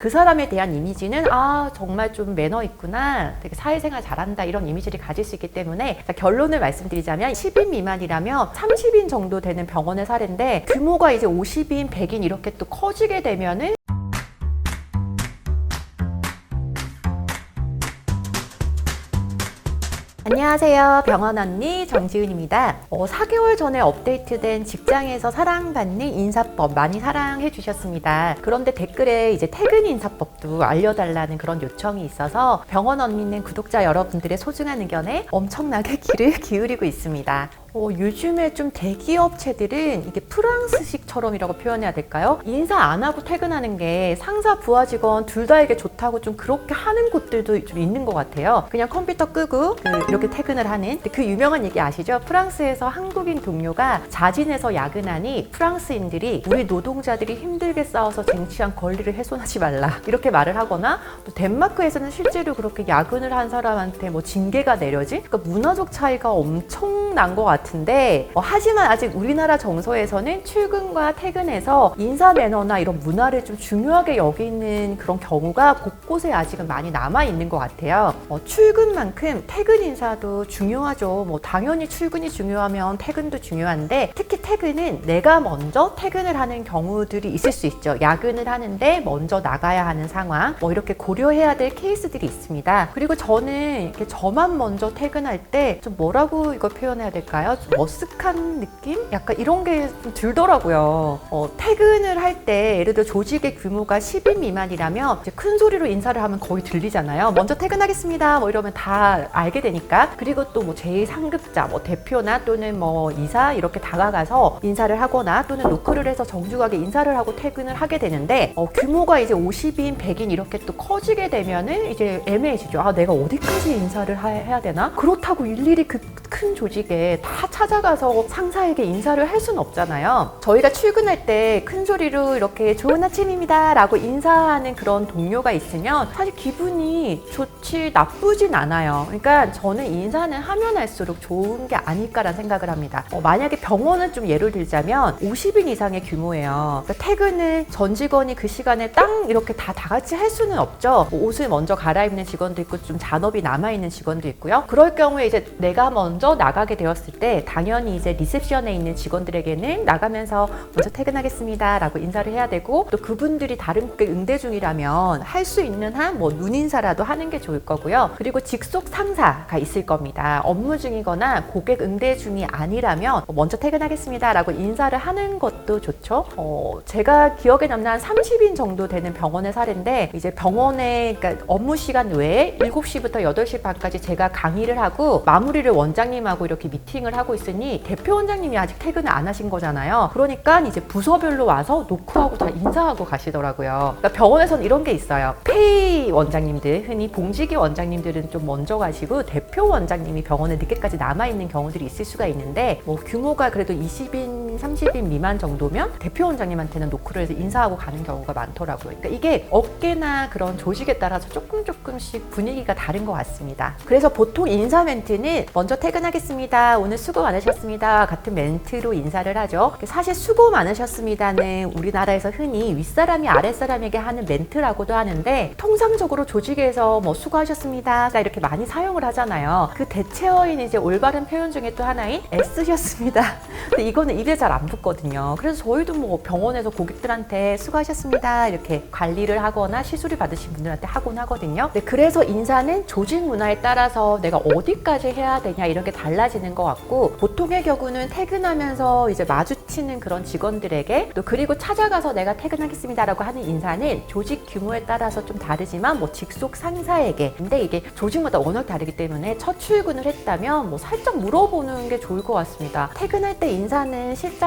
그 사람에 대한 이미지는 정말 좀 매너 있구나, 되게 사회생활 잘한다, 이런 이미지를 가질 수 있기 때문에 결론을 말씀드리자면 10인 미만이라면 30인 정도 되는 병원의 사례인데 규모가 이제 50인, 100인 이렇게 또 커지게 되면은 안녕하세요. 병원 언니 정지은입니다. 4개월 전에 업데이트된 직장에서 사랑받는 인사법 많이 사랑해 주셨습니다. 그런데 댓글에 이제 퇴근 인사법도 알려달라는 그런 요청이 있어서 병원 언니는 구독자 여러분들의 소중한 의견에 엄청나게 귀를 기울이고 있습니다. 요즘에 좀 대기업체들은 이게 프랑스식처럼이라고 표현해야 될까요? 인사 안 하고 퇴근하는 게 상사, 부하 직원 둘 다에게 좋다고 좀 그렇게 하는 곳들도 좀 있는 것 같아요. 그냥 컴퓨터 끄고 이렇게 퇴근을 하는 그 유명한 얘기 아시죠? 프랑스에서 한국인 동료가 자진해서 야근하니 프랑스인들이 우리 노동자들이 힘들게 싸워서 쟁취한 권리를 훼손하지 말라 이렇게 말을 하거나, 또 덴마크에서는 실제로 그렇게 야근을 한 사람한테 징계가 내려진, 그러니까 문화적 차이가 엄청난 것 같은데 하지만 아직 우리나라 정서에서는 출근과 퇴근에서 인사 매너나 이런 문화를 좀 중요하게 여기는 그런 경우가 곳곳에 아직은 많이 남아 있는 것 같아요. 출근만큼 퇴근 인사도 중요하죠. 당연히 출근이 중요하면 퇴근도 중요한데, 특히 퇴근은 내가 먼저 퇴근을 하는 경우들이 있을 수 있죠. 야근을 하는데 먼저 나가야 하는 상황, 이렇게 고려해야 될 케이스들이 있습니다. 그리고 저는 이렇게 저만 먼저 퇴근할 때 좀 뭐라고 이걸 표현해야 될까요? 좀 머쓱한 느낌? 약간 이런 게 좀 들더라고요. 퇴근을 할 때 예를 들어 조직의 규모가 10인 미만이라면 이제 큰 소리로 인사를 하면 거의 들리잖아요. 먼저 퇴근하겠습니다 이러면 다 알게 되니까. 그리고 또 제3급자 대표나 또는 이사 이렇게 다가가서 인사를 하거나 또는 노크를 해서 정중하게 인사를 하고 퇴근을 하게 되는데, 규모가 이제 50인, 100인 이렇게 또 커지게 되면은 이제 애매해지죠. 내가 어디까지 인사를 해야 되나? 그렇다고 일일이 그 큰 조직에 다 찾아가서 상사에게 인사를 할 수는 없잖아요. 저희가 출근할 때 큰 소리로 이렇게 좋은 아침입니다 라고 인사하는 그런 동료가 있으면 사실 기분이 좋지 나쁘진 않아요. 그러니까 저는 인사는 하면 할수록 좋은 게 아닐까라는 생각을 합니다. 만약에 병원을 좀 예를 들자면 50인 이상의 규모예요. 그러니까 퇴근을 전 직원이 그 시간에 이렇게 다 같이 할 수는 없죠. 옷을 먼저 갈아입는 직원도 있고 좀 잔업이 남아있는 직원도 있고요. 그럴 경우에 이제 내가 먼저 나가게 되었을 때 당연히 이제 리셉션에 있는 직원들에게는 나가면서 먼저 퇴근하겠습니다 라고 인사를 해야 되고, 또 그분들이 다른 고객 응대 중이라면 할 수 있는 한 눈인사라도 하는 게 좋을 거고요. 그리고 직속 상사가 있을 겁니다. 업무 중이거나 고객 응대 중이 아니라면 먼저 퇴근하겠습니다 라고 인사를 하는 것도 좋죠. 제가 기억에 남는 한 30인 정도 되는 병원의 사례인데, 이제 병원에 그러니까 업무 시간 외에 7시부터 8시 반까지 제가 강의를 하고 마무리를 원장님하고 이렇게 미팅을 하고 있으니 대표 원장님이 아직 퇴근을 안 하신 거잖아요. 그러니까 이제 부서별로 와서 노크하고 다 인사하고 가시더라고요. 그러니까 병원에서는 이런 게 있어요. 페이 원장님들, 흔히 봉지기 원장님들은 좀 먼저 가시고 대표 원장님이 병원에 늦게까지 남아있는 경우들이 있을 수가 있는데, 규모가 그래도 20인, 30인 미만 정도면 대표 원장님한테는 노크를 해서 인사하고 가는 경우가 많더라고요. 그러니까 이게 업계나 그런 조직에 따라서 조금씩 분위기가 다른 것 같습니다. 그래서 보통 인사 멘트는 먼저 퇴근하겠습니다, 오늘 수고 많으셨습니다 같은 멘트로 인사를 하죠. 사실 수고 많으셨습니다는 우리나라에서 흔히 윗사람이 아랫사람에게 하는 멘트라고도 하는데, 통상적으로 조직에서 수고하셨습니다 이렇게 많이 사용을 하잖아요. 그 대체어인 이제 올바른 표현 중에 또 하나인 애쓰셨습니다. 근데 이거는 입에 잘 안 붙거든요. 그래서 저희도 병원에서 고객들한테 수고하셨습니다 이렇게 관리를 하거나 시술을 받으신 분들한테 하곤 하거든요. 그래서 인사는 조직 문화에 따라서 내가 어디까지 해야 되냐 이런 게 달라지는 것 같고, 보통의 경우는 퇴근하면서 이제 마주치는 그런 직원들에게, 또 그리고 찾아가서 내가 퇴근하겠습니다라고 하는 인사는 조직 규모에 따라서 좀 다르지만 직속 상사에게, 근데 이게 조직마다 워낙 다르기 때문에 첫 출근을 했다면 살짝 물어보는 게 좋을 것 같습니다. 퇴근할 때 인사는 실장님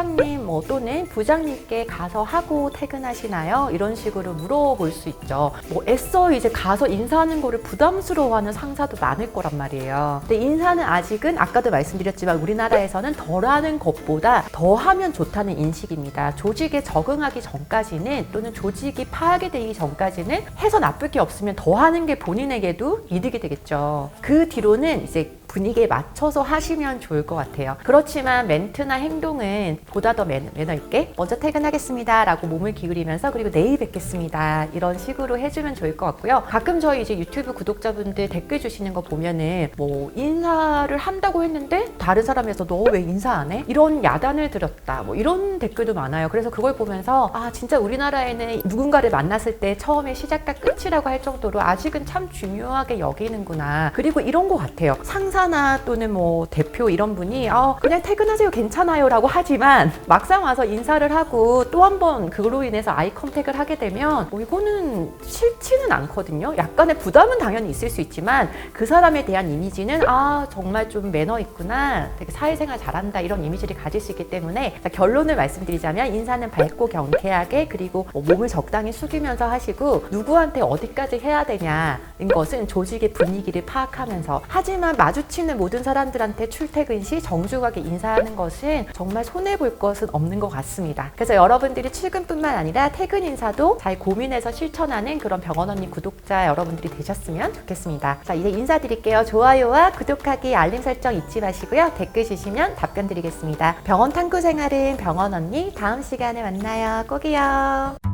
또는 부장님께 가서 하고 퇴근하시나요? 이런 식으로 물어볼 수 있죠. 애써 이제 가서 인사하는 거를 부담스러워하는 상사도 많을 거란 말이에요. 근데 인사는 아직은 아까도 말씀드렸지만 우리나라에서는 덜하는 것보다 더하면 좋다는 인식입니다. 조직에 적응하기 전까지는, 또는 조직이 파악이 되기 전까지는 해서 나쁠 게 없으면 더하는 게 본인에게도 이득이 되겠죠. 그 뒤로는 이제 분위기에 맞춰서 하시면 좋을 것 같아요. 그렇지만 멘트나 행동은 보다 더 매너 있게 먼저 퇴근하겠습니다 라고 몸을 기울이면서 그리고 내일 뵙겠습니다 이런 식으로 해주면 좋을 것 같고요. 가끔 저희 이제 유튜브 구독자분들 댓글 주시는 거 보면은 뭐 인사를 한다고 했는데 다른 사람에서 너 왜 인사 안 해? 이런 야단을 들었다 뭐 이런 댓글도 많아요. 그래서 그걸 보면서 아 진짜 우리나라에는 누군가를 만났을 때 처음에 시작과 끝이라고 할 정도로 아직은 참 중요하게 여기는구나. 그리고 이런 것 같아요. 상사나 또는 뭐 대표 이런 분이 그냥 퇴근하세요 괜찮아요 라고 하지만 막상 와서 인사를 하고 또 한 번 그로 인해서 아이 컨택을 하게 되면 이거는 싫지는 않거든요. 약간의 부담은 당연히 있을 수 있지만 그 사람에 대한 이미지는 정말 좀 매너 있구나 되게 사회생활 잘한다 이런 이미지를 가질 수 있기 때문에 결론을 말씀드리자면 인사는 밝고 경쾌하게 그리고 몸을 적당히 숙이면서 하시고 누구한테 어디까지 해야 되냐인 것은 조직의 분위기를 파악하면서 하지만 마주치는 모든 사람들한테 출퇴근 시 정중하게 인사하는 것은 정말 손해볼 것은 없는 것 같습니다. 그래서 여러분들이 출근뿐만 아니라 퇴근 인사도 잘 고민해서 실천하는 그런 병원 언니 구독자 여러분들이 되셨으면 좋겠습니다. 자 이제 인사드릴게요. 좋아요와 구독하기 알림 설정 잊지 마시고요. 댓글 주시면 답변 드리겠습니다. 병원 탐구 생활은 병원 언니 다음 시간에 만나요. 꼭이요.